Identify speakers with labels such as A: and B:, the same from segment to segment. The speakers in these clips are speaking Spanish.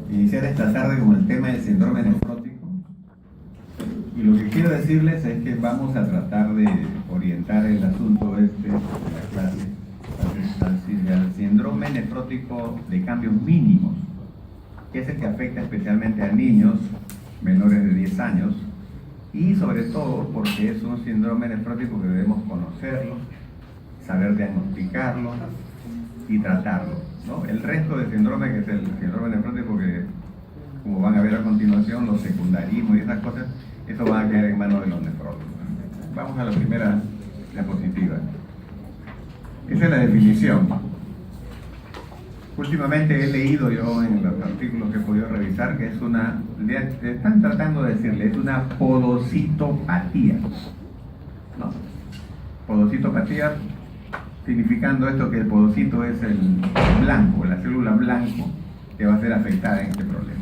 A: iniciar esta tarde con el tema del síndrome nefrótico. Y lo que quiero decirles es que vamos a tratar de orientar el asunto de la clase al síndrome nefrótico de cambios mínimos, que es el que afecta especialmente a niños menores de 10 años, y sobre todo porque es un síndrome nefrótico que debemos conocerlo, saber diagnosticarlo y tratarlo, ¿no? El resto del síndrome, que es el síndrome nefrótico, que como van a ver a continuación, los secundarismos y esas cosas, eso va a quedar en manos de los nefrólogos. Vamos a la primera diapositiva. Esa es la definición. Últimamente he leído yo en los artículos que he podido revisar que es una, están tratando de decirle, es una podocitopatía, ¿no? Podocitopatía, significando esto que el podocito es el blanco, la célula blanco que va a ser afectada en este problema.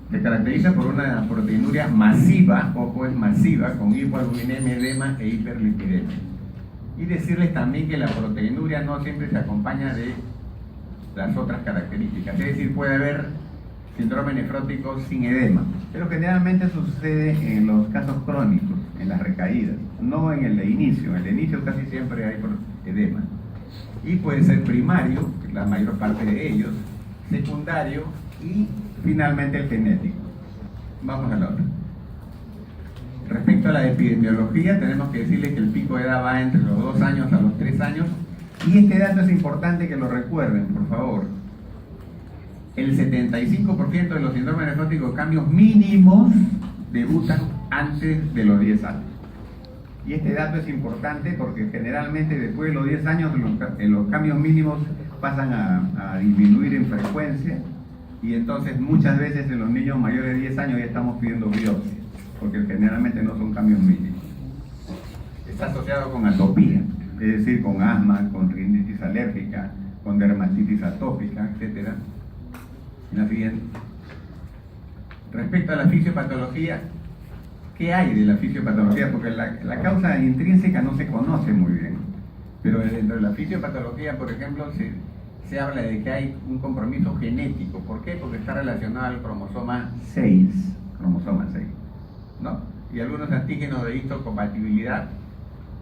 A: Se caracteriza por una proteinuria masiva, ojo, es masiva, con hipoalbuminemia, edema e hiperlipidemia. Y decirles también que la proteinuria no siempre se acompaña de las otras características, es decir, puede haber síndrome nefrótico sin edema, pero generalmente sucede en los casos crónicos, en las recaídas, no en el de inicio. En el de inicio casi siempre hay edema, y puede ser primario, la mayor parte de ellos, secundario y finalmente el genético. Vamos a la otra. Respecto a la epidemiología, tenemos que decirles que el pico de edad va entre los 2 años a los 3 años, y este dato es importante que lo recuerden, por favor. El 75% de los síndromes nefróticos, cambios mínimos, debutan antes de los 10 años. Y este dato es importante porque generalmente después de los 10 años los cambios mínimos pasan a disminuir en frecuencia, y entonces muchas veces en los niños mayores de 10 años ya estamos pidiendo biopsia, porque generalmente no son cambios mínimos. Está asociado con atopía, es decir, con asma, con rinitis alérgica, con dermatitis atópica, etc. La siguiente. Respecto a la fisiopatología, ¿qué hay de la fisiopatología? Porque la causa intrínseca no se conoce muy bien, pero dentro de la fisiopatología, por ejemplo, se habla de que hay un compromiso genético. ¿Por qué? Porque está relacionado al cromosoma 6, ¿no? Y algunos antígenos de histocompatibilidad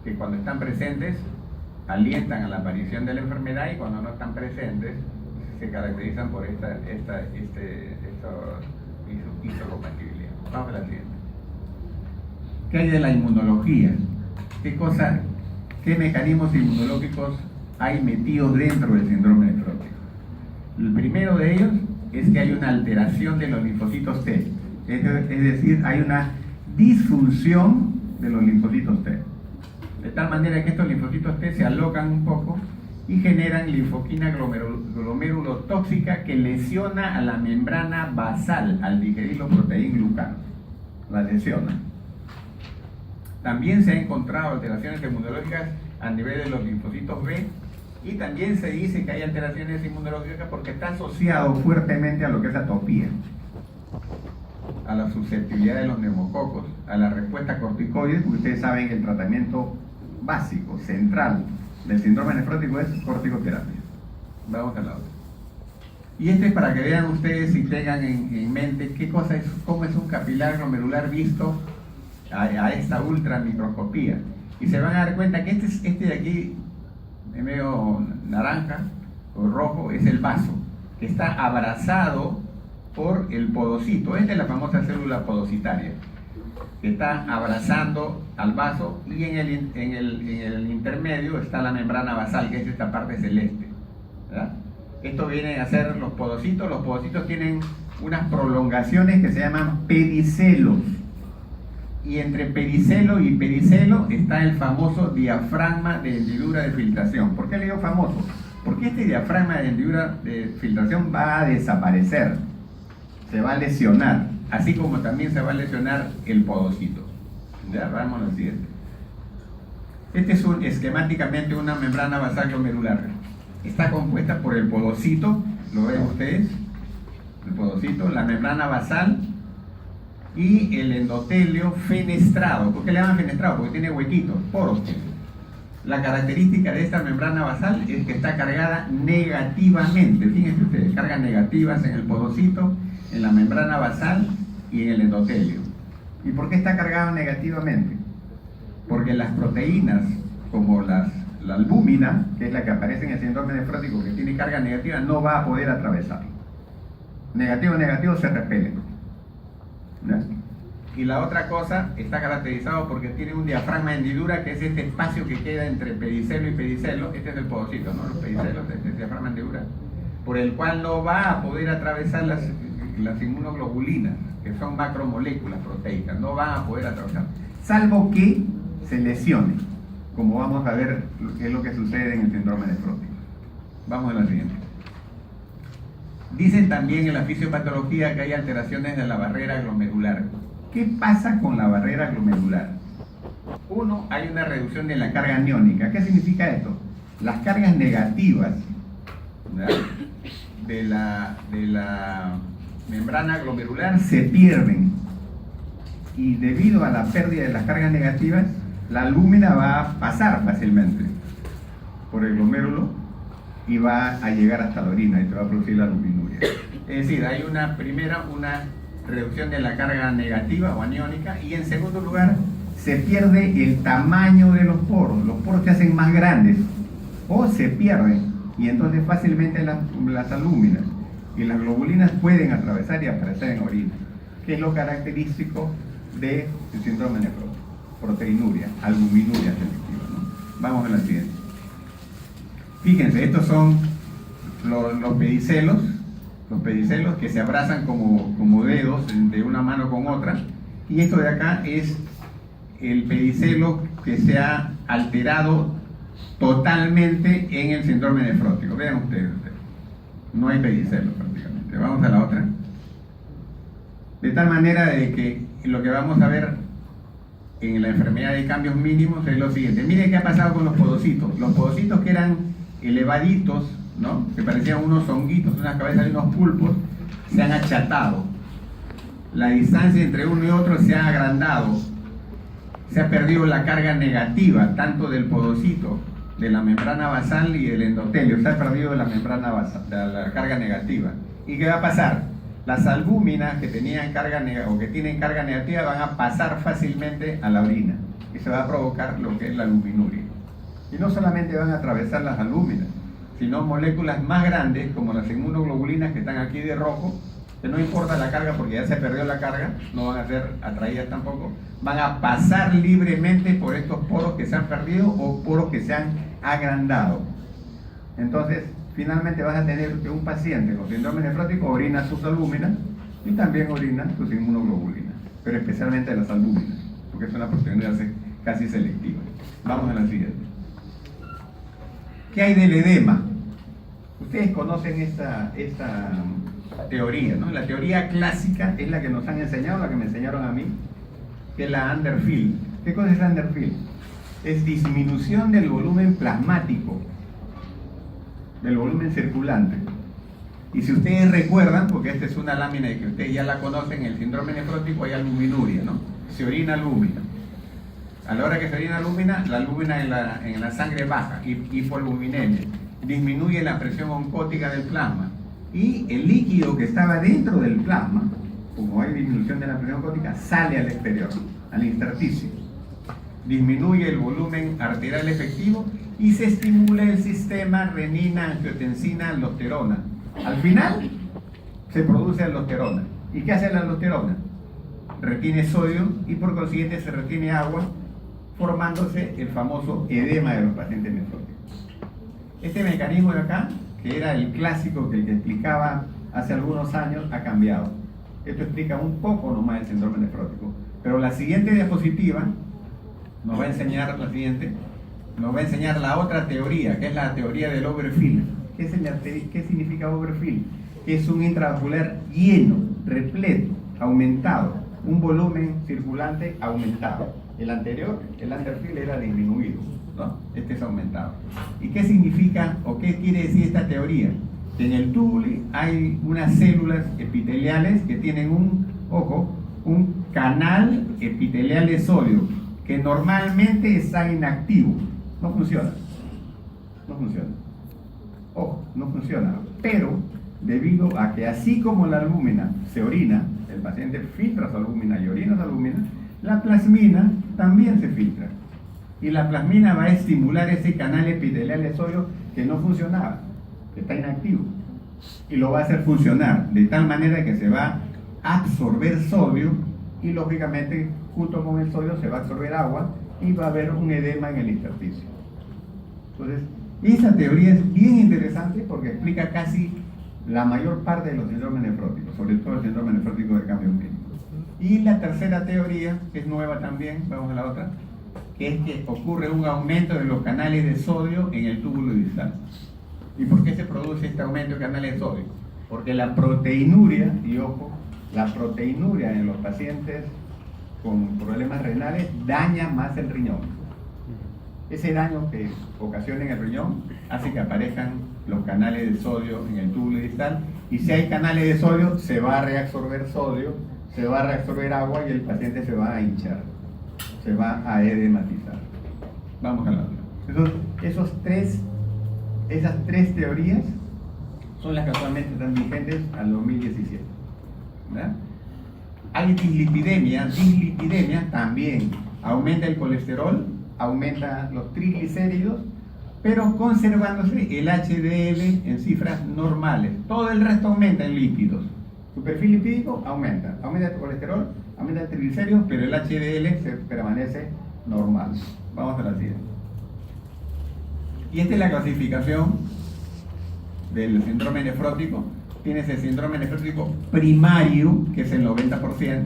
A: que cuando están presentes alientan a la aparición de la enfermedad, y cuando no están presentes se caracterizan por esta histocompatibilidad. Vamos a la siguiente. ¿Qué hay de la inmunología? ¿Qué mecanismos inmunológicos hay metidos dentro del síndrome nefrótico? El primero de ellos es que hay una alteración de los linfocitos T, es decir, hay una disfunción de los linfocitos T, de tal manera que estos linfocitos T se alocan un poco y generan linfoquina glomerulotóxica que lesiona a la membrana basal al digerir los proteínglucanos, la lesiona. También se han encontrado alteraciones inmunológicas a nivel de los linfocitos B, y también se dice que hay alteraciones inmunológicas porque está asociado fuertemente a lo que es atopía, a la susceptibilidad de los neumococos, a la respuesta corticoide, porque ustedes saben que el tratamiento básico, central del síndrome nefrótico es corticoterapia. Vamos a la otra. Y este es para que vean ustedes y tengan en mente cómo es un capilar glomerular visto a esta ultramicroscopía. Y se van a dar cuenta que este de aquí, en medio naranja o rojo, es el vaso, que está abrazado por el podocito. Esta es la famosa célula podocitaria, que está abrazando al vaso, y en el intermedio está la membrana basal, que es esta parte celeste, ¿verdad? Esto viene a ser los podocitos. Los podocitos tienen unas prolongaciones que se llaman pedicelos, y entre pedicelo y pedicelo está el famoso diafragma de hendidura de filtración. ¿Por qué le digo famoso? Porque este diafragma de hendidura de filtración va a desaparecer, se va a lesionar, así como también se va a lesionar el podocito. Ya, vamos al siguiente. Este es esquemáticamente una membrana basal glomerular. Está compuesta por el podocito, lo ven ustedes, el podocito, la membrana basal y el endotelio fenestrado. ¿Por qué le llaman fenestrado? Porque tiene huequitos, poros. La característica de esta membrana basal es que está cargada negativamente. Fíjense ustedes, cargas negativas en el podocito, en la membrana basal y en el endotelio. ¿Y por qué está cargado negativamente? Porque las proteínas, como la albúmina, que es la que aparece en el síndrome nefrótico, que tiene carga negativa, no va a poder atravesarlo. Negativo, negativo se repelen. ¿No? Y la otra cosa está caracterizado porque tiene un diafragma de hendidura, que es este espacio que queda entre pedicelo y pedicelo. Este es el podocito, ¿no? Los pedicelos, este es el diafragma de hendidura, por el cual no va a poder atravesar las inmunoglobulinas, que son macromoléculas proteicas, no van a poder atravesar, salvo que se lesione, como vamos a ver qué es lo que sucede en el síndrome nefrótico. Vamos a la siguiente. Dicen también en la fisiopatología que hay alteraciones de la barrera glomerular. ¿Qué pasa con la barrera glomerular? Uno, hay una reducción de la carga aniónica. ¿Qué significa esto? Las cargas negativas, ¿verdad?, de la membrana glomerular se pierden, y debido a la pérdida de las cargas negativas, la albúmina va a pasar fácilmente por el glomérulo y va a llegar hasta la orina y se va a producir la albuminuria. Es decir, hay una reducción de la carga negativa o aniónica, y en segundo lugar se pierde el tamaño de los poros se hacen más grandes o se pierden, y entonces fácilmente las albúminas y las globulinas pueden atravesar y aparecer en orina, que es lo característico del síndrome nefrótico: proteinuria, albuminuria selectiva, ¿no? Vamos a la siguiente. Fíjense, estos son los pedicelos que se abrazan como dedos de una mano con otra, y esto de acá es el pedicelo que se ha alterado totalmente en el síndrome nefrótico. Vean ustedes, no hay pedicelo prácticamente. Vamos a la otra. De tal manera de que lo que vamos a ver en la enfermedad de cambios mínimos es lo siguiente. Miren qué ha pasado con los podocitos. Los podocitos, que eran elevaditos, ¿no?, que parecían unos honguitos, unas cabezas de unos pulpos, se han achatado. La distancia entre uno y otro se ha agrandado. Se ha perdido la carga negativa, tanto del podocito, de la membrana basal y del endotelio. Se ha perdido la membrana basal, la carga negativa. ¿Y qué va a pasar? Las albúminas que tenían carga o que tienen carga negativa van a pasar fácilmente a la orina, y se va a provocar lo que es la albuminuria. Y no solamente van a atravesar las albúminas, sino moléculas más grandes, como las inmunoglobulinas que están aquí de rojo, que no importa la carga porque ya se perdió la carga, no van a ser atraídas tampoco, van a pasar libremente por estos poros que se han perdido o poros que se han agrandado. Entonces, finalmente vas a tener que un paciente con síndrome nefrótico orina sus albúminas y también orina sus inmunoglobulinas, pero especialmente las albúminas, porque es una proteína casi selectiva. Vamos a la siguiente. ¿Qué hay del edema? Ustedes conocen esta teoría, ¿no? La teoría clásica es la que nos han enseñado, la que me enseñaron a mí, que es la Underfield. ¿Qué cosa es la Underfield? Es disminución del volumen plasmático, del volumen circulante. Y si ustedes recuerdan, porque esta es una lámina que ustedes ya la conocen, en el síndrome nefrótico hay albuminuria, ¿no? Se orina albúmina. A la hora que se orina albúmina, la albúmina en la sangre baja, hipoalbuminemia, disminuye la presión oncótica del plasma, y el líquido que estaba dentro del plasma, como hay disminución de la presión oncótica, sale al exterior, al intersticio. Disminuye el volumen arterial efectivo y se estimula el sistema renina, angiotensina, aldosterona. Al final se produce aldosterona. ¿Y qué hace la aldosterona? Retiene sodio y por consiguiente se retiene agua, formándose el famoso edema de los pacientes nefróticos. Este mecanismo de acá, que era el clásico que explicaba hace algunos años, ha cambiado. Esto explica un poco nomás el síndrome nefrótico. Pero la siguiente diapositiva nos va a enseñar la otra teoría, que es la teoría del overfill. ¿Qué significa overfill? Es un intravascular lleno, repleto, aumentado, un volumen circulante aumentado. El anterior, el underfill, era disminuido, ¿no? Este es aumentado. ¿Y qué significa o qué quiere decir esta teoría? Que en el túbulo hay unas células epiteliales que tienen un canal epitelial de sodio que normalmente está inactivo. No funciona. No funciona. Ojo, no funciona. Pero, debido a que así como la albúmina se orina, el paciente filtra su albúmina y orina su albúmina, la plasmina también se filtra. Y la plasmina va a estimular ese canal epitelial de sodio que no funcionaba, que está inactivo. Y lo va a hacer funcionar de tal manera que se va a absorber sodio y lógicamente junto con el sodio se va a absorber agua y va a haber un edema en el intersticio. Entonces, esa teoría es bien interesante porque explica casi la mayor parte de los síndromes nefróticos, sobre todo el síndrome nefrótico de cambio mínimo. Y la tercera teoría, que es nueva también, vamos a la otra, que es que ocurre un aumento de los canales de sodio en el túbulo distal. ¿Y por qué se produce este aumento de canales de sodio? Porque la proteinuria, y ojo, la proteinuria en los pacientes con problemas renales daña más el riñón. Ese daño que ocasiona en el riñón hace que aparezcan los canales de sodio en el túbulo distal, y si hay canales de sodio se va a reabsorber sodio, se va a reabsorber agua y el paciente se va a hinchar, se va a edematizar. Vamos a la otra. Esas tres teorías son las que actualmente están vigentes al 2017. ¿Verdad? Hay dislipidemia también aumenta el colesterol, aumenta los triglicéridos, pero conservándose el HDL en cifras normales. Todo el resto aumenta en lípidos. Su perfil lipídico aumenta el colesterol, aumenta el triglicéridos, pero el HDL se permanece normal. Vamos a la siguiente. Y esta es la clasificación del síndrome nefrótico. Tienes el síndrome nefrótico primario, que es el 90%,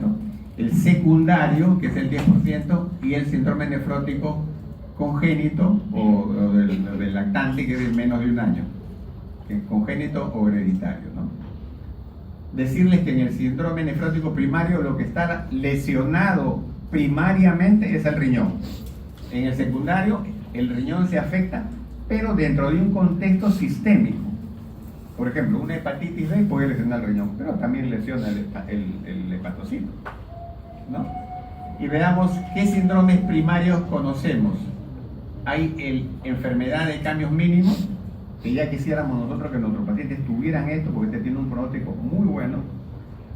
A: el secundario, que es el 10%, y el síndrome nefrótico congénito o del lactante, que es de menos de un año, que es congénito o hereditario, ¿no? Decirles que en el síndrome nefrótico primario lo que está lesionado primariamente es el riñón. En el secundario el riñón se afecta, pero dentro de un contexto sistémico. Por ejemplo, una hepatitis B puede lesionar el riñón, pero también lesiona el hepatocito, ¿no? Y veamos qué síndromes primarios conocemos. Hay enfermedad de cambios mínimos, que ya quisiéramos nosotros que nuestros pacientes tuvieran esto, porque este tiene un pronóstico muy bueno.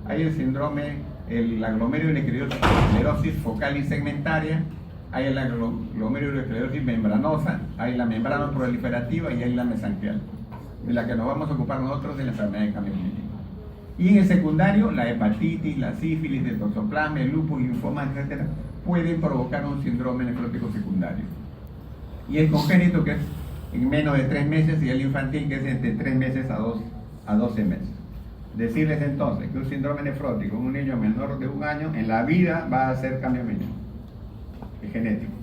A: Hay el síndrome, la glomerulosclerosis focal y segmentaria, hay la glomerulosclerosis membranosa, hay la membrana proliferativa y hay la mesangial, de la que nos vamos a ocupar nosotros de la enfermedad de cambios mínimos. Y en el secundario, la hepatitis, la sífilis, el toxoplasma, el lupus, linfoma, etc., pueden provocar un síndrome nefrótico secundario. Y el congénito, que es en menos de 3 meses, y el infantil, que es entre 3 meses a 12 meses. Decirles entonces que un síndrome nefrótico en un niño menor de 1 año, en la vida va a hacer cambio mínimo. Es genético.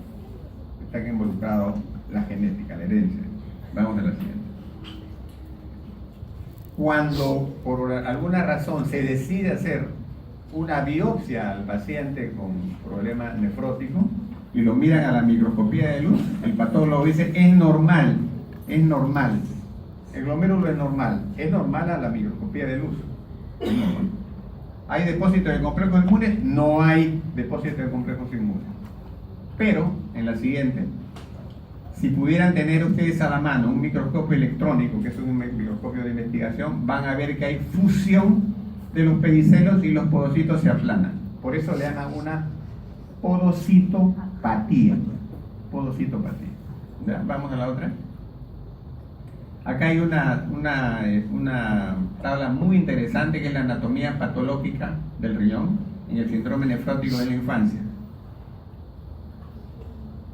A: Está involucrado la genética, la herencia. Vamos a la siguiente. Cuando por alguna razón se decide hacer una biopsia al paciente con problema nefrótico y lo miran a la microscopía de luz, el patólogo dice: es normal, el glomérulo es normal a la microscopía de luz. Es normal. ¿Hay depósitos de complejos inmunes? No hay depósitos de complejos inmunes. Pero, en la siguiente, si pudieran tener ustedes a la mano un microscopio electrónico, que es un microscopio de investigación, van a ver que hay fusión de los pedicelos y los podocitos se aplanan. Por eso le llaman una podocitopatía. ¿Ya? Vamos a la otra. Acá hay una tabla muy interesante, que es la anatomía patológica del riñón en el síndrome nefrótico de la infancia.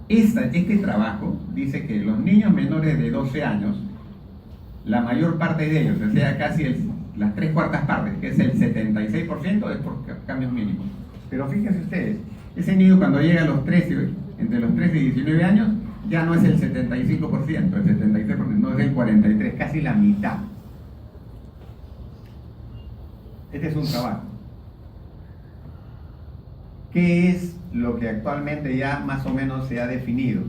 A: Este trabajo dice que los niños menores de 12 años, la mayor parte de ellos, o sea, casi las 3/4 partes, que es el 76%, es por cambios mínimos. Pero fíjense ustedes, ese niño cuando llega a los 13, entre los 13 y 19 años, ya no es el 75%, el 76%, no es el 43%, casi la mitad. Este es un trabajo. ¿Qué es lo que actualmente ya más o menos se ha definido?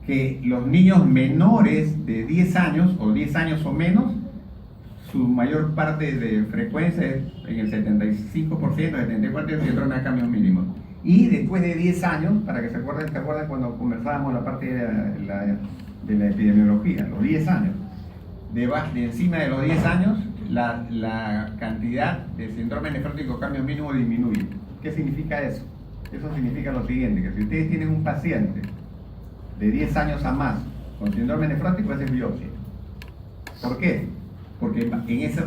A: Que los niños menores de 10 años o 10 años o menos, su mayor parte de frecuencia es en el 75%, 74% síndrome de cambios mínimos. Y después de 10 años, para que se acuerden cuando conversábamos la parte de la epidemiología, los 10 años, de encima de los 10 años, la cantidad de síndrome nefrótico cambio mínimo disminuye. ¿Qué significa eso? Eso significa lo siguiente, que si ustedes tienen un paciente de 10 años a más con síndrome nefrótico, esa es biopsia. ¿Por qué? Porque en esos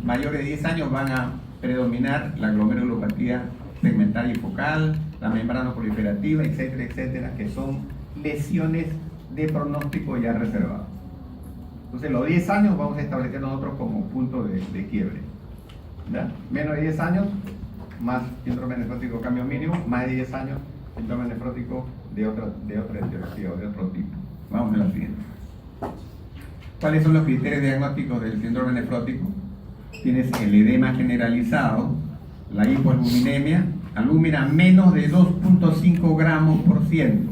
A: mayores de 10 años van a predominar la glomerulopatía segmental y focal, la membrana proliferativa, etcétera, etcétera, que son lesiones de pronóstico ya reservado. Entonces, los 10 años vamos a establecer nosotros como punto de quiebre. ¿Ya? Menos de 10 años, más síndrome nefrótico cambio mínimo, más de 10 años, síndrome nefrótico de otra etiología o de otro tipo. Vamos a la siguiente. ¿Cuáles son los criterios diagnósticos del síndrome nefrótico? Tienes el edema generalizado, la hipoalbuminemia, albúmina menos de 2.5 gramos por ciento,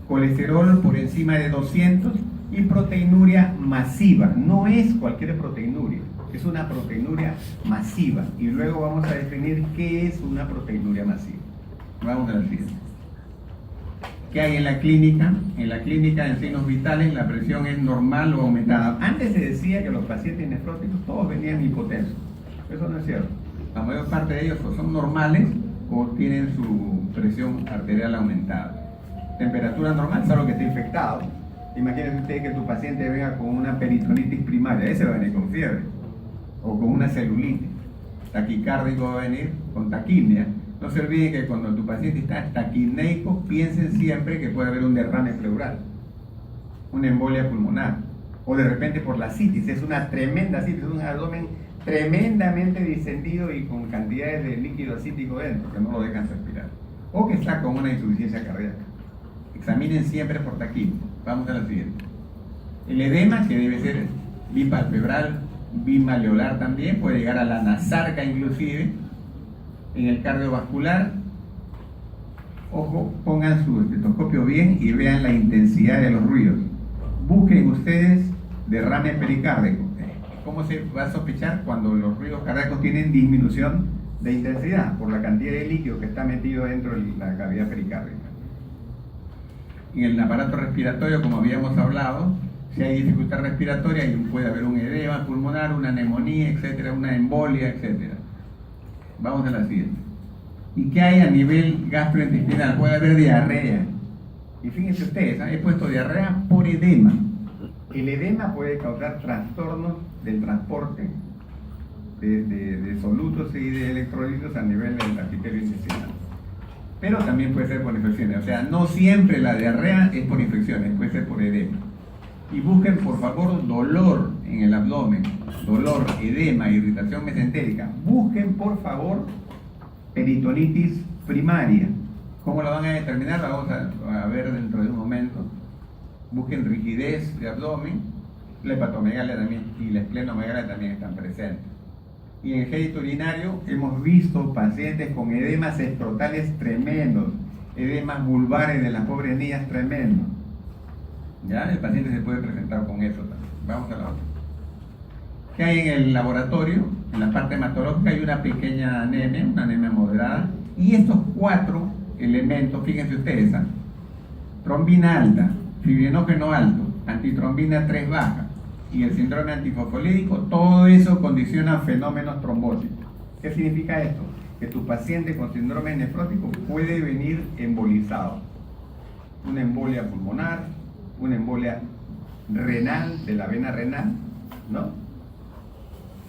A: colesterol por encima de 200 y proteinuria masiva. No es cualquier proteinuria, es una proteinuria masiva. Y luego vamos a definir qué es una proteinuria masiva. Vamos a la siguiente. ¿Qué hay en la clínica? En la clínica en signos vitales la presión es normal o aumentada. Antes se decía que los pacientes nefróticos todos venían hipotensos. Eso no es cierto. La mayor parte de ellos o son normales o tienen su presión arterial aumentada. Temperatura normal, salvo que esté infectado. Imagínense ustedes que tu paciente venga con una peritonitis primaria, ese va a venir con fiebre, o con una celulitis. Taquicárdico va a venir con taquimia. No se olviden que cuando tu paciente está taquineico, piensen siempre que puede haber un derrame pleural, una embolia pulmonar, o de repente por la citis, es una tremenda citis, es un abdomen tremendamente distendido y con cantidades de líquido acítico dentro, que no lo dejan respirar, o que está con una insuficiencia cardíaca. Examinen siempre por taquimia. Vamos a la siguiente. El edema, que debe ser bipalpebral, bimaleolar también, puede llegar a la nasarca inclusive. En el cardiovascular, ojo, pongan su estetoscopio bien y vean la intensidad de los ruidos. Busquen ustedes derrame pericárdico. ¿Cómo se va a sospechar? Cuando los ruidos cardíacos tienen disminución de intensidad por la cantidad de líquido que está metido dentro de la cavidad pericárdica. En el aparato respiratorio, como habíamos hablado, si hay dificultad respiratoria puede haber un edema pulmonar, una neumonía, etcétera, una embolia, etcétera. Vamos a la siguiente. ¿Y qué hay a nivel gastrointestinal? Puede haber diarrea. Y fíjense ustedes, he puesto diarrea por edema. El edema puede causar trastornos del transporte de solutos y de electrolitos a nivel del epitelio intestinal. Pero también puede ser por infecciones. O sea, no siempre la diarrea es por infecciones, puede ser por edema. Y busquen por favor dolor en el abdomen, dolor, edema, irritación mesentérica. Busquen por favor peritonitis primaria. ¿Cómo la van a determinar? La vamos a ver dentro de un momento. Busquen rigidez de abdomen, la hepatomegalia también y la esplenomegalia también están presentes. Y en el génito urinario hemos visto pacientes con edemas escrotales tremendos, edemas vulvares de las pobres niñas tremendos. ¿Ya? El paciente se puede presentar con eso también. Vamos a la otra. ¿Qué hay en el laboratorio? En la parte hematológica hay una pequeña anemia, una anemia moderada. Y estos 4 elementos, fíjense ustedes, trombina alta, fibrinógeno alto, antitrombina 3 baja y el síndrome antifosfolídico, todo eso condiciona fenómenos trombóticos. ¿Qué significa esto? Que tu paciente con síndrome nefrótico puede venir embolizado. Una embolia pulmonar, una embolia renal, de la vena renal, ¿no?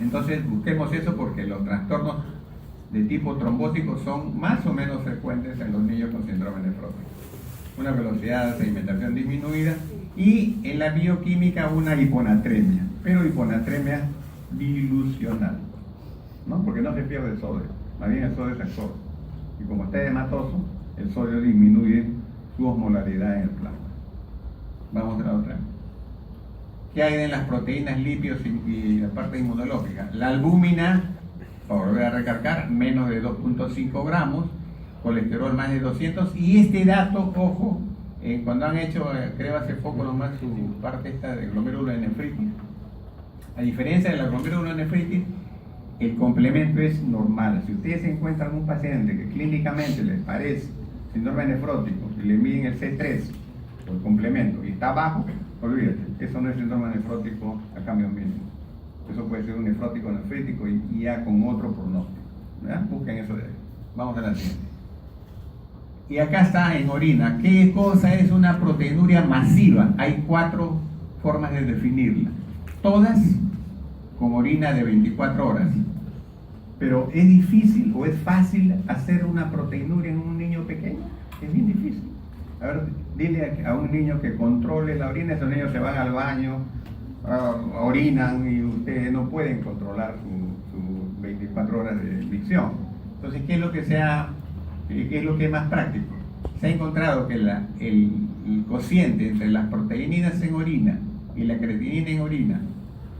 A: Entonces busquemos eso porque los trastornos de tipo trombótico son más o menos frecuentes en los niños con síndrome nefrótico. Una velocidad de sedimentación disminuida y en la bioquímica una hiponatremia, pero hiponatremia dilucional, ¿no? Porque no se pierde el sodio, más bien el sodio se absorbe. Y como está hematoso, el sodio disminuye su osmolaridad en el plasma. Vamos a la otra. ¿Qué hay en las proteínas, lípidos y la parte inmunológica? La albúmina, para volver a recargar, menos de 2.5 gramos, colesterol más de 200, y este dato, ojo, cuando han hecho, creo hace poco nomás, su parte esta de glomerulonefritis, a diferencia de la glomerulonefritis, el complemento es normal. Si ustedes encuentran un paciente que clínicamente les parece síndrome nefrótico, y le miden el C3, o el complemento, y está bajo, olvídate, eso no es síndrome nefrótico a cambios mínimos. Eso puede ser un nefrótico nefrítico y ya con otro pronóstico. ¿Verdad? Busquen eso de ahí. Vamos a la siguiente. Y acá está en orina. ¿Qué cosa es una proteinuria masiva? Hay 4 formas de definirla. Todas con orina de 24 horas. Pero ¿es difícil o es fácil hacer una proteinuria en un niño pequeño? Es bien difícil. A ver, dile a un niño que controle la orina. Esos niños se van al baño, orinan y ustedes no pueden controlar su 24 horas de micción. Entonces, ¿qué es lo que es más práctico? Se ha encontrado que el cociente entre las proteíninas en orina y la creatinina en orina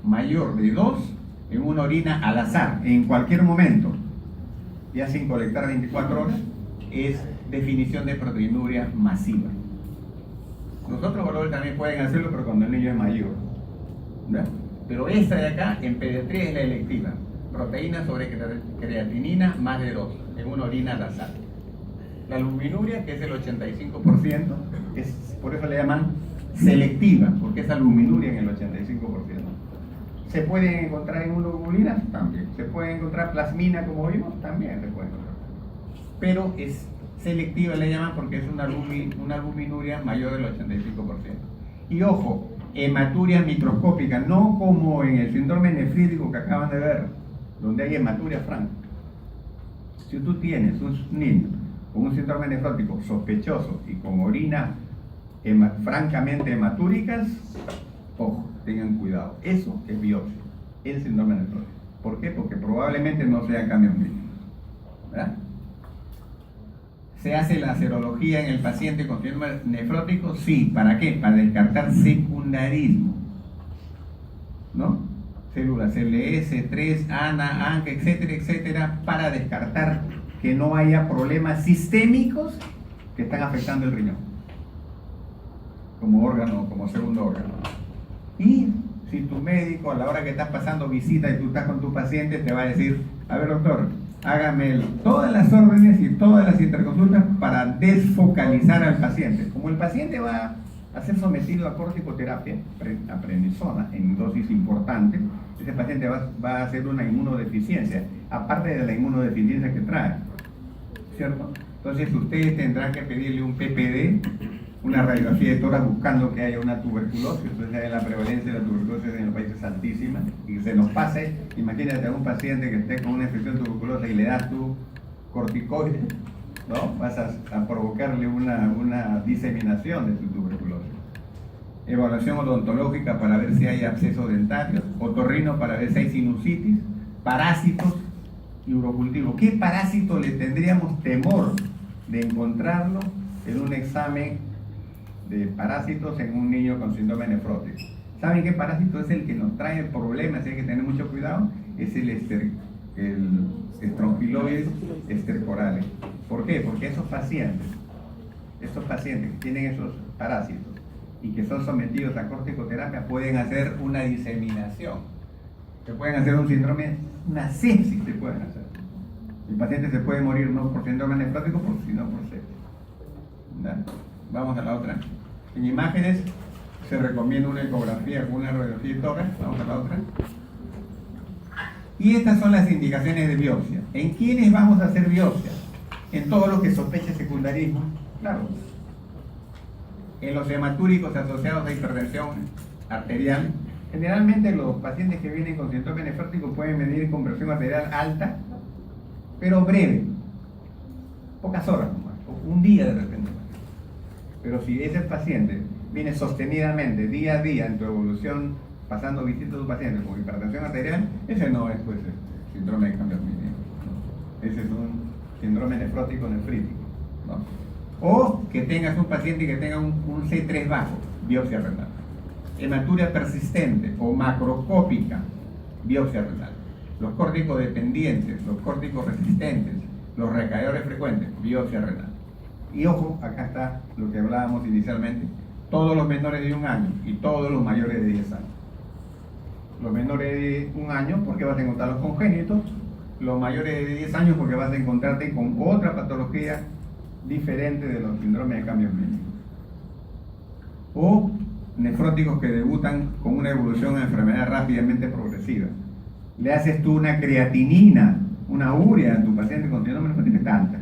A: mayor de 2 en una orina al azar, en cualquier momento, ya sin colectar 24 horas, es definición de proteinuria masiva. Los otros valores también pueden hacerlo, pero cuando el niño es mayor, ¿verdad? Pero esta de acá, en pediatría, es la electiva. Proteína sobre creatinina más de 2 en una orina al azar. La albuminuria, que es el 85%, por eso le llaman selectiva, porque es albuminuria en el 85%. ¿Se pueden encontrar inmunoglobulinas? También. ¿Se puede encontrar plasmina, como vimos? También se puede encontrar. Pero es selectiva, le llaman, porque es una albuminuria mayor del 85%. Y ojo, hematuria microscópica, no como en el síndrome nefrítico que acaban de ver, donde hay hematuria franca. Si tú tienes un niño con un síndrome nefrótico sospechoso y con orina francamente hematúricas, ojo, tengan cuidado. Eso es biopsia, el síndrome nefrótico. ¿Por qué? Porque probablemente no sea cambios mínimos, ¿verdad? ¿Se hace la serología en el paciente con síndrome nefrótico? Sí. ¿Para qué? Para descartar secundarismo, ¿no? Células CLS, 3, ANA, ANCA, etcétera, etcétera, para descartar que no haya problemas sistémicos que están afectando el riñón como órgano, como segundo órgano. Y si tu médico a la hora que estás pasando visita y tú estás con tu paciente te va a decir, a ver doctor, hágame todas las órdenes y todas las interconsultas para desfocalizar al paciente. Como el paciente va a ser sometido a corticoterapia, a prednisona, en dosis importante, ese paciente va a hacer una inmunodeficiencia, aparte de la inmunodeficiencia que trae, ¿cierto? Entonces ustedes tendrán que pedirle un PPD, una radiografía de tórax buscando que haya una tuberculosis. Entonces la prevalencia de la tuberculosis en el país es altísima y que se nos pase. Imagínate a un paciente que esté con una infección tuberculosa y le das tu corticoide, ¿no? Vas a provocarle una diseminación de tu tuberculosis. Evaluación odontológica para ver si hay abscesos dentarios, otorrino para ver si hay sinusitis, parásitos y urocultivo. ¿Qué parásito le tendríamos temor de encontrarlo en un examen de parásitos en un niño con síndrome nefrótico? ¿Saben qué parásito es el que nos trae problemas? Hay que tener mucho cuidado. Es el Strongyloides stercorales. ¿Por qué? Porque esos pacientes que tienen esos parásitos y que son sometidos a corticoterapia pueden hacer una diseminación. Se pueden hacer un síndrome, una sepsis se pueden hacer. El paciente se puede morir no por síndrome nefrótico, sino por sepsis. ¿Verdad? Vamos a la otra. En imágenes se recomienda una ecografía con una radiografía de tórax. Vamos a la otra. Y estas son las indicaciones de biopsia. ¿En quiénes vamos a hacer biopsia? En todo lo que sospeche secundarismo, claro. En los hematúricos asociados a hipertensión arterial. Generalmente los pacientes que vienen con síndrome nefrótico pueden venir con presión arterial alta, pero breve, pocas horas nomás, un día de repente. Pero si ese paciente viene sostenidamente día a día en tu evolución, pasando visitas a tu paciente con hipertensión arterial, ese no es pues síndrome de cambios mínimos, ¿no? Ese es un síndrome nefrótico nefrítico, ¿no? O que tengas un paciente que tenga un C3 bajo, biopsia renal. Hematuria persistente o macroscópica, biopsia renal. Los córticos dependientes, los córticos resistentes, los recaedores frecuentes, biopsia renal. Y ojo, acá está lo que hablábamos inicialmente, todos los menores de 1 año y todos los mayores de 10 años. Los menores de 1 año porque vas a encontrar los congénitos, los mayores de 10 años porque vas a encontrarte con otra patología diferente de los síndromes de cambios médicos. O nefróticos que debutan con una evolución de enfermedad rápidamente progresiva. Le haces tú una creatinina, una urea a tu paciente con síndrome nefrótico, está alta.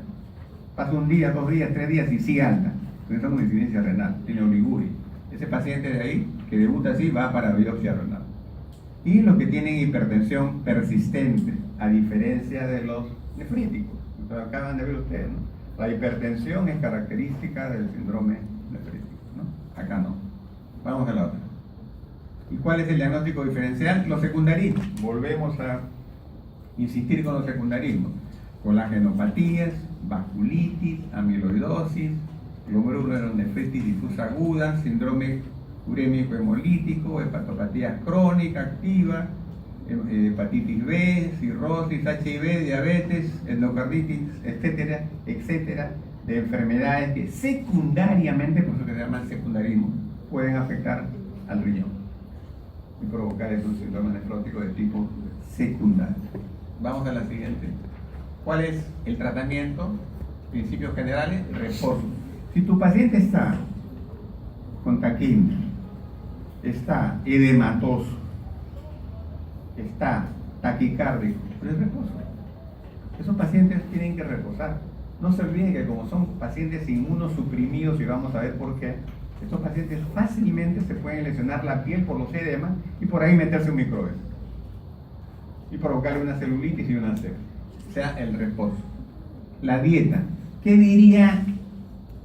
A: Pasa un día, 2 días, 3 días y sigue alta. Entonces es una incidencia renal, tiene oliguria. Ese paciente de ahí, que debuta así, va para biopsia renal. Y los que tienen hipertensión persistente, a diferencia de los nefríticos. Entonces acaban de ver ustedes, ¿no? La hipertensión es característica del síndrome nefrítico, ¿no? Acá no. Vamos a la otra. ¿Y cuál es el diagnóstico diferencial? Los secundarismos. Volvemos a insistir con los secundarismos. Colagenopatías, vasculitis, amiloidosis, glomerulonefritis difusa aguda, síndrome urémico hemolítico, hepatopatía crónica activa, hepatitis B, cirrosis, HIV, diabetes, endocarditis, etcétera, etcétera, de enfermedades que secundariamente, por eso que se llama el secundarismo, pueden afectar al riñón y provocar esos síndromes nefróticos de tipo secundario. Vamos a la siguiente. ¿Cuál es el tratamiento? Principios generales, reposo. Si tu paciente está con taquimia, está edematoso, está taquicárdico, pero es reposo. Esos pacientes tienen que reposar. No se olviden que como son pacientes inmunosuprimidos, y vamos a ver por qué, estos pacientes fácilmente se pueden lesionar la piel por los edemas y por ahí meterse un microbio y provocarle una celulitis y una sepsis. O sea, el reposo. La dieta. ¿Qué diría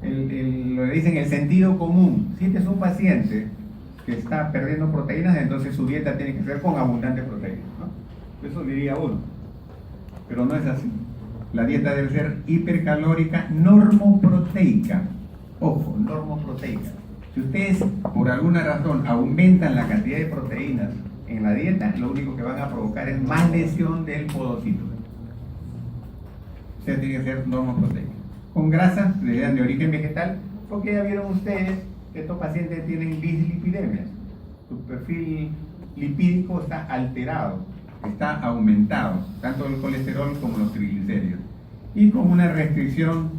A: lo que dicen el sentido común? Si este es un paciente que está perdiendo proteínas, entonces su dieta tiene que ser con abundantes proteínas, ¿no? Eso diría uno. Pero no es así. La dieta debe ser hipercalórica, normoproteica. Ojo, normoproteica. Si ustedes por alguna razón aumentan la cantidad de proteínas en la dieta, lo único que van a provocar es más lesión del podocito. O sea, tiene que ser normoproteica. Con grasas de origen vegetal, porque ya vieron ustedes que estos pacientes tienen dislipidemias. Su perfil lipídico está alterado, está aumentado, tanto el colesterol como los triglicéridos. Y con una restricción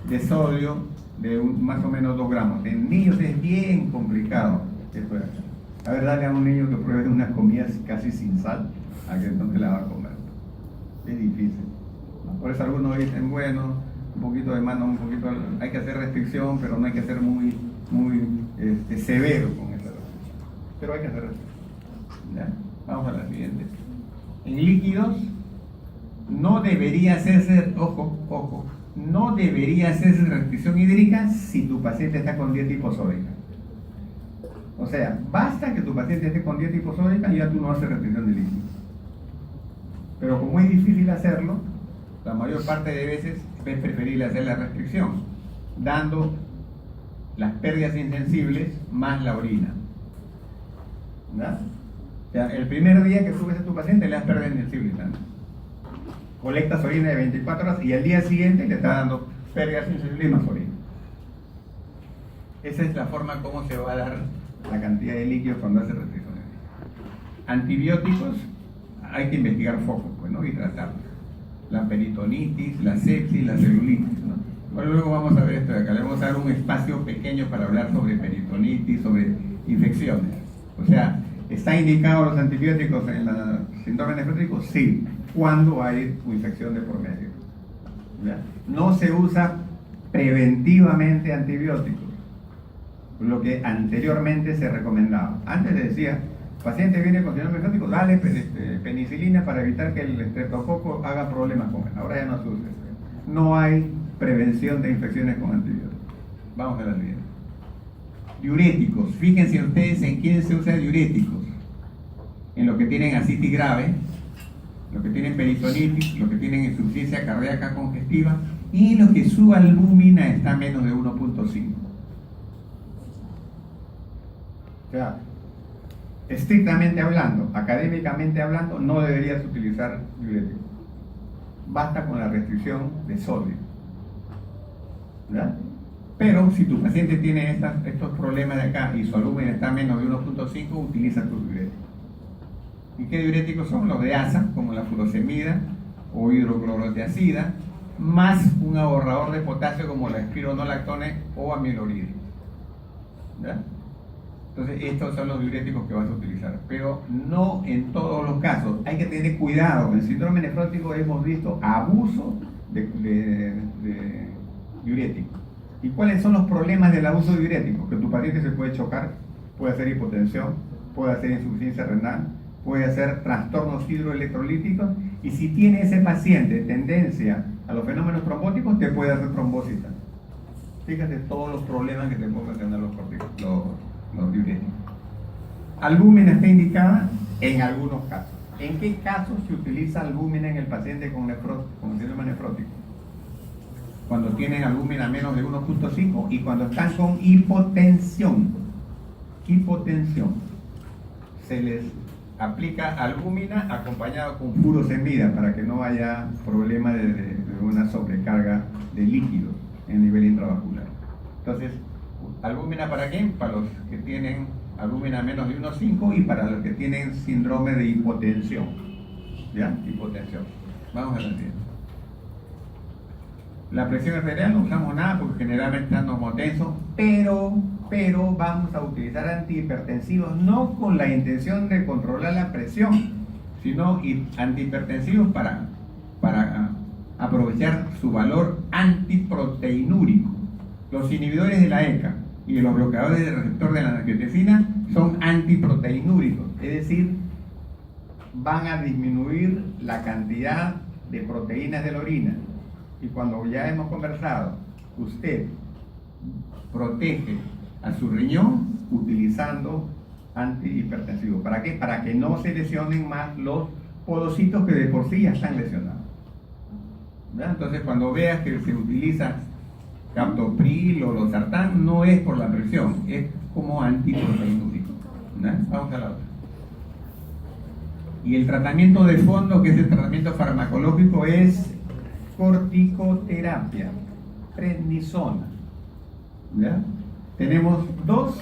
A: de sodio de más o menos 2 gramos. En niños es bien complicado esto de hacer. A ver, dale a un niño que pruebe unas comidas casi sin sal, a que no te la va a comer. Es difícil. Por eso algunos dicen, bueno, un poquito de mano, un poquito, hay que hacer restricción, pero no hay que ser muy severo con esa restricción. Pero hay que hacer restricción. ¿Ya? Vamos a la siguiente. En líquidos, no debería hacerse, ojo, no debería hacerse restricción hídrica si tu paciente está con dieta hiposódica. O sea, basta que tu paciente esté con dieta hiposódica y ya tú no haces restricción de líquidos. Pero como es difícil hacerlo, la mayor parte de veces es preferible hacer la restricción, dando las pérdidas insensibles más la orina. ¿Verdad? O sea, el primer día que tú ves a tu paciente le das pérdidas insensibles también. Colectas orina de 24 horas y al día siguiente le está dando pérdidas insensibles más orina. Esa es la forma como se va a dar la cantidad de líquidos cuando hace restricciones. Antibióticos, hay que investigar focos, pues, ¿no? Y tratarlos. La peritonitis, la sepsis, la celulitis, ¿no? Bueno, luego vamos a ver esto de acá. Le vamos a dar un espacio pequeño para hablar sobre peritonitis, sobre infecciones. O sea, ¿está indicado los antibióticos en la síndrome nefrótico? Sí, cuando hay infección de por medio. ¿Ya? No se usa preventivamente antibióticos, lo que anteriormente se recomendaba. Antes decía, paciente viene con síndrome nefrótico, dale penicilina para evitar que el estreptococo haga problemas con él. Ahora ya no se usa. No hay prevención de infecciones con antibióticos. Vamos a la siguiente. Diuréticos. Fíjense ustedes en quién se usa diuréticos. En los que tienen ascitis grave, los que tienen peritonitis, los que tienen insuficiencia cardíaca congestiva y los que su albúmina está a menos de 1.5. O sea, estrictamente hablando, académicamente hablando, no deberías utilizar diuréticos. Basta con la restricción de sodio. ¿Verdad? Pero si tu paciente tiene estos problemas de acá y su albúmina está a menos de 1.5, utiliza tus diuréticos. ¿Y qué diuréticos son? Los de asa, como la furosemida o hidroclorotiazida, más un ahorrador de potasio como la espironolactone o amiloride. ¿Ya? Entonces estos son los diuréticos que vas a utilizar, pero no en todos los casos. Hay que tener cuidado. En el síndrome nefrótico hemos visto abuso de diuréticos. ¿Y cuáles son los problemas del abuso de diuréticos? Que tu paciente se puede chocar, puede hacer hipotensión, puede hacer insuficiencia renal, puede hacer trastornos hidroelectrolíticos, y si tiene ese paciente tendencia a los fenómenos trombóticos, te puede hacer trombosis. Fíjate todos los problemas que te pueden tener los diuréticos. Albúmina está indicada en algunos casos. ¿En qué casos se utiliza albúmina en el paciente con síndrome nefrótico? Cuando tienen albúmina menos de 1.5 y cuando están con hipotensión. Se les aplica albúmina acompañado con furosemida para que no haya problema de una sobrecarga de líquidos en nivel intravascular. Entonces, albúmina ¿para qué? Para los que tienen albúmina menos de 1.5 y para los que tienen síndrome de hipotensión. ¿Ya? Hipotensión. Vamos a la siguiente. La presión arterial no usamos nada porque generalmente están normotensos, pero vamos a utilizar antihipertensivos no con la intención de controlar la presión, sino antihipertensivos para aprovechar su valor antiproteinúrico. Los inhibidores de la ECA y los bloqueadores del receptor de la angiotensina son antiproteinúricos, es decir, van a disminuir la cantidad de proteínas de la orina. Y cuando ya hemos conversado, usted protege a su riñón utilizando antihipertensivos. ¿Para qué? Para que no se lesionen más los podocitos que de por sí ya están lesionados. ¿Ya? Entonces, cuando veas que se utiliza captopril o losartán, no es por la presión, es como antiproteinúrico. ¿Ya? Vamos a la otra. Y el tratamiento de fondo, que es el tratamiento farmacológico, es corticoterapia, prednisona. ¿Ya? Tenemos dos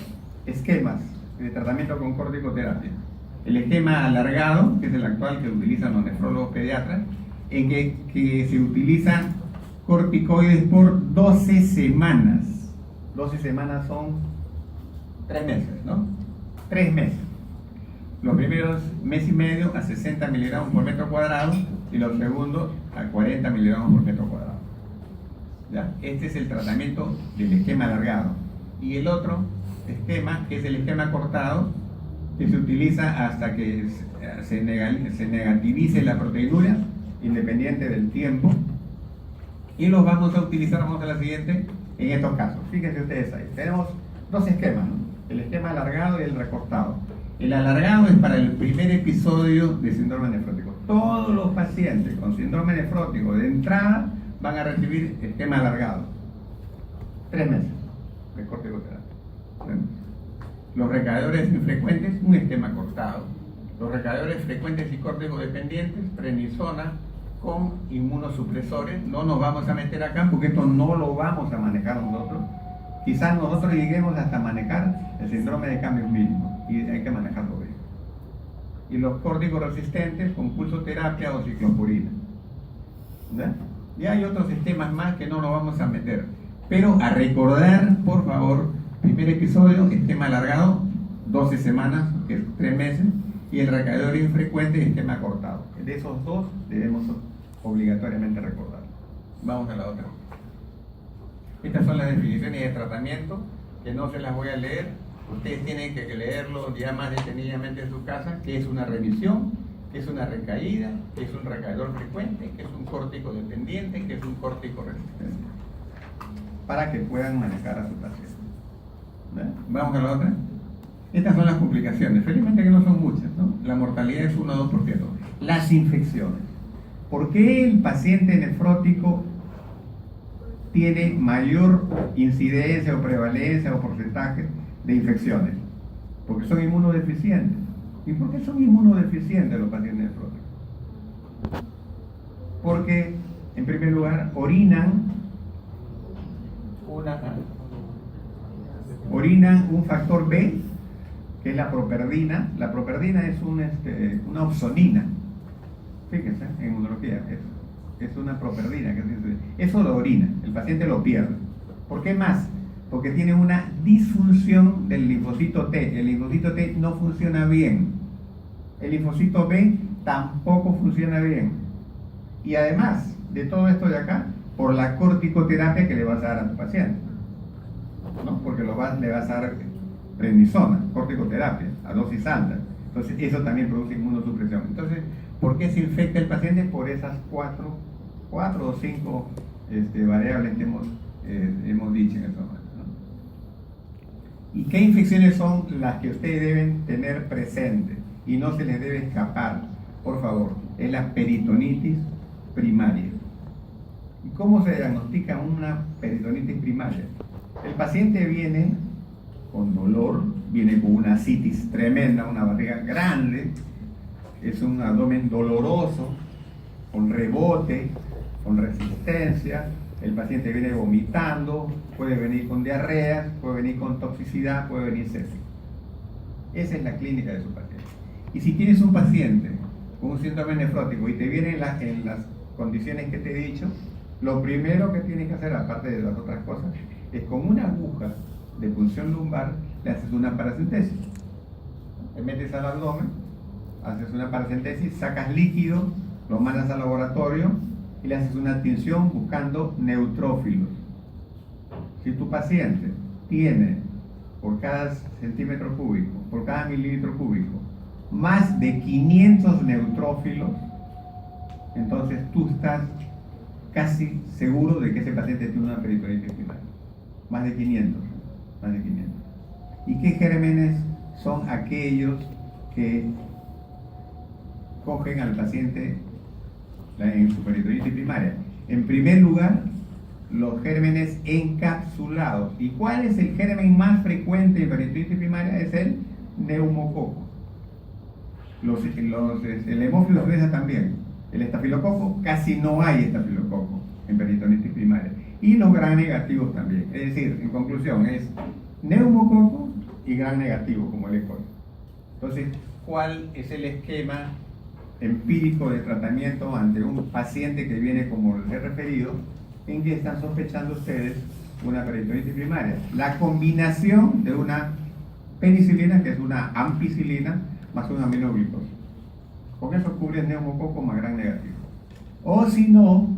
A: esquemas de tratamiento con corticoterapia. El esquema alargado, que es el actual que utilizan los nefrólogos pediatras, en que se utilizan corticoides por 12 semanas. 12 semanas son 3 meses, ¿no? 3 meses. Los primeros mes y medio a 60 miligramos por metro cuadrado y los segundos a 40 miligramos por metro cuadrado. ¿Ya? Este es el tratamiento del esquema alargado. Y el otro esquema, que es el esquema cortado, que se utiliza hasta que se negativice la proteinuria, independiente del tiempo. Y los vamos a utilizar, vamos a la siguiente, en estos casos. Fíjense ustedes ahí. Tenemos dos esquemas, ¿no? El esquema alargado y el recortado. El alargado es para el primer episodio de síndrome nefrótico. Todos los pacientes con síndrome nefrótico de entrada van a recibir esquema alargado. 3 meses de corticoterapia. ¿Bueno? Los recaedores infrecuentes, un esquema cortado. Los recaedores frecuentes y córtico-dependientes, prednisona con inmunosupresores. No nos vamos a meter acá porque esto no lo vamos a manejar nosotros. Quizás nosotros lleguemos hasta manejar el síndrome de cambios mínimos y hay que manejarlo bien. Y los córticos resistentes con pulsoterapia o ciclopurina. ¿Ya? Y hay otros sistemas más que no nos vamos a meter. Pero a recordar, por favor, primer episodio, esquema alargado, 12 semanas, que es 3 meses, y el recaedor infrecuente, esquema cortado. De esos dos debemos obligatoriamente recordar. Vamos a la otra. Estas son las definiciones de tratamiento, que no se las voy a leer. Ustedes tienen que leerlo ya más detenidamente en su casa, que es una remisión, que es una recaída, que es un recaedor frecuente, que es un córtico dependiente, que es un córtico resistente, para que puedan manejar a su paciente. ¿Ven? Vamos a la otra. Estas son las complicaciones, felizmente que no son muchas, ¿no? La mortalidad es 1 o 2%. Las infecciones. ¿Por qué el paciente nefrótico tiene mayor incidencia o prevalencia o porcentaje de infecciones? Porque son inmunodeficientes. ¿Y por qué son inmunodeficientes los pacientes nefróticos? Porque, en primer lugar, orinan un factor B, que es la properdina. La properdina es una opsonina. Fíjense, en inmunología, es una properdina, eso lo orina, el paciente lo pierde. ¿Por qué más? Porque tiene una disfunción del linfocito T. El linfocito T no funciona bien. El linfocito B tampoco funciona bien. Y además de todo esto de acá, por la corticoterapia que le vas a dar a tu paciente, ¿no? Porque le vas a dar prednisona, corticoterapia, a dosis alta. Entonces eso también produce inmunosupresión. Entonces, ¿por qué se infecta el paciente? Por esas cuatro o cinco variables que hemos dicho en este momento, ¿no? ¿Y qué infecciones son las que ustedes deben tener presentes y no se les debe escapar? Por favor, es la peritonitis primaria. ¿Y cómo se diagnostica una peritonitis primaria? El paciente viene con dolor, viene con una citis tremenda, una barriga grande, es un abdomen doloroso, con rebote, con resistencia, el paciente viene vomitando, puede venir con diarrea, puede venir con toxicidad, puede venir sepsis. Esa es la clínica de su paciente. Y si tienes un paciente con un síndrome nefrótico y te viene en las condiciones que te he dicho, lo primero que tienes que hacer, aparte de las otras cosas, es con una aguja de punción lumbar, le haces una paracentesis. Te metes al abdomen, haces una paracentesis, sacas líquido, lo mandas al laboratorio y le haces una tinción buscando neutrófilos. Si tu paciente tiene por cada centímetro cúbico, por cada mililitro cúbico, más de 500 neutrófilos, entonces tú estás casi seguro de que ese paciente tiene una peritonitis primaria. Más de 500. ¿Y qué gérmenes son aquellos que cogen al paciente en su peritonitis primaria? En primer lugar, los gérmenes encapsulados. ¿Y cuál es el germen más frecuente en peritonitis primaria? Es el neumococo. El hemófilo influenza también. El estafilococo, casi no hay estafilococo en peritonitis primaria. Y los gram negativos también. Es decir, en conclusión, es neumococo y gram negativo, como el E. coli. Entonces, ¿cuál es el esquema empírico de tratamiento ante un paciente que viene como les he referido, en que están sospechando ustedes una peritonitis primaria? La combinación de una penicilina, que es una ampicilina, más una aminoglucosa. Con eso cubres neumococo más gram negativo. O si no,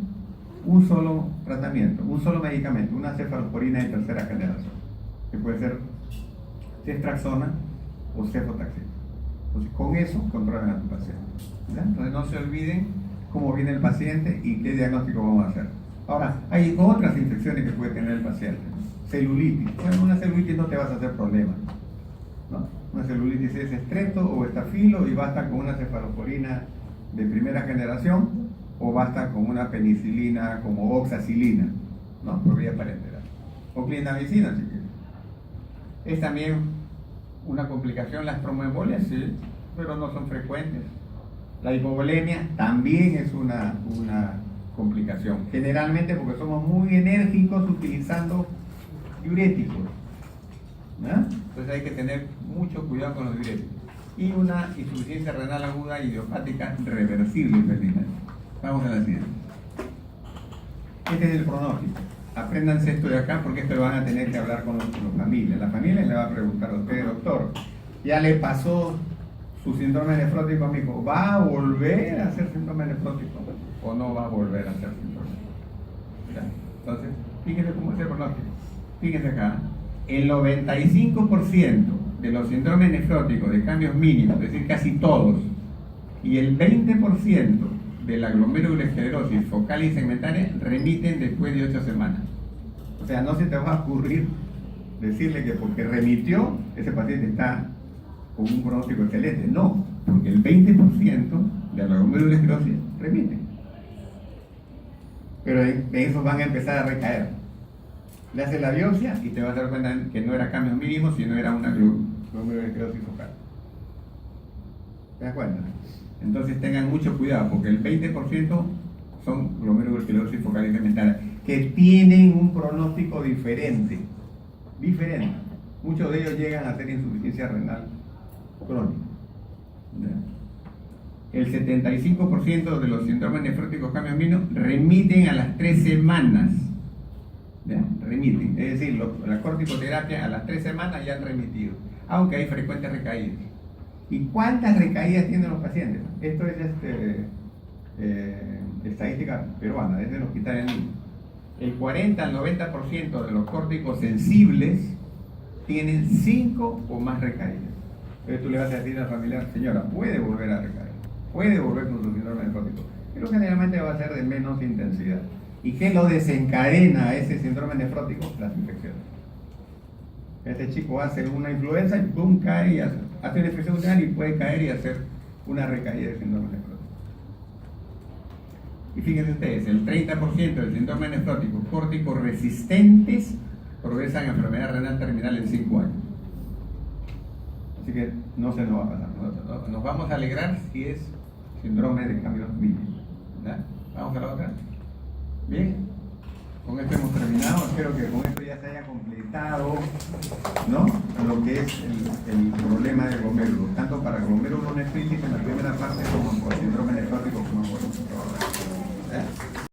A: un solo tratamiento, un solo medicamento, una cefalosporina de tercera generación, que puede ser ceftriaxona o cefotaxima. Entonces, con eso controlan a tu paciente. ¿Ya? Entonces, no se olviden cómo viene el paciente y qué diagnóstico vamos a hacer. Ahora, hay otras infecciones que puede tener el paciente. Celulitis. Bueno, una celulitis no te vas a hacer problema, ¿no? Una celulitis es estrepto o estafilo y basta con una cefalosporina de primera generación o basta con una penicilina como oxacilina, ¿no? Por vía parenteral. O clindamicina, si quieres. Es también una complicación las tromboembolias, sí, pero no son frecuentes. La hipovolemia también es una complicación, generalmente porque somos muy enérgicos utilizando diuréticos, ¿no? Entonces hay que tener mucho cuidado con los diuréticos. Y una insuficiencia renal aguda idiopática reversible, hipertensión. Vamos a la siguiente. Este es el pronóstico. Apréndanse esto de acá porque esto lo van a tener que hablar con los familias. La familia le va a preguntar a usted, doctor, ya le pasó su síndrome nefrótico a mi hijo, ¿va a volver a hacer síndrome nefrótico o no va a volver a hacer síndrome? ¿Ya? Entonces, fíjense cómo es el pronóstico. Fíjense acá, el 95% de los síndromes nefróticos de cambios mínimos, es decir, casi todos, y el 20% de la glomerulosclerosis focal y segmentaria remiten después de 8 semanas. O sea, no se te va a ocurrir decirle que porque remitió, ese paciente está con un pronóstico excelente. No, porque el 20% de la glomerulosclerosis remite. Pero en esos van a empezar a recaer. Le haces la biopsia y te vas a dar cuenta que no era cambios mínimos, sino era una glomerulosclerosis focal. ¿Te das cuenta? Entonces tengan mucho cuidado, porque el 20% son glomerulosclerosis focal y segmentaria, que tienen un pronóstico diferente. Muchos de ellos llegan a tener insuficiencia renal crónica. el 75% de los síndromes nefróticos cambios remiten a las 3 semanas. ¿Ya? Remiten. Es decir, la corticoterapia a las 3 semanas ya han remitido, aunque hay frecuentes recaídas. ¿Y cuántas recaídas tienen los pacientes? Esto es estadística peruana, desde el hospital de Lima. El 40 al 90% de los córticos sensibles tienen 5 o más recaídas. Entonces tú le vas a decir al familiar, señora, puede volver a recaer, puede volver con su síndrome nefrótico, pero generalmente va a ser de menos intensidad. ¿Y qué lo desencadena a ese síndrome nefrótico? Las infecciones. Este chico hace una influenza y ¡pum! Cae y hace una infección urinar y puede caer y hacer una recaída de síndrome nefrótico. Y fíjense ustedes, el 30% del síndrome nefrótico córtico resistentes progresan a enfermedad renal terminal en 5 años. Así que no se nos va a pasar. Nos vamos a alegrar si es síndrome de cambios mínimos. Vamos a la otra. Bien, con esto hemos terminado. Espero que con esto ya se haya completado, ¿no?, lo que es el problema del glomérulo, tanto para glomerulonefritis en la primera parte como por síndrome nefrótico como por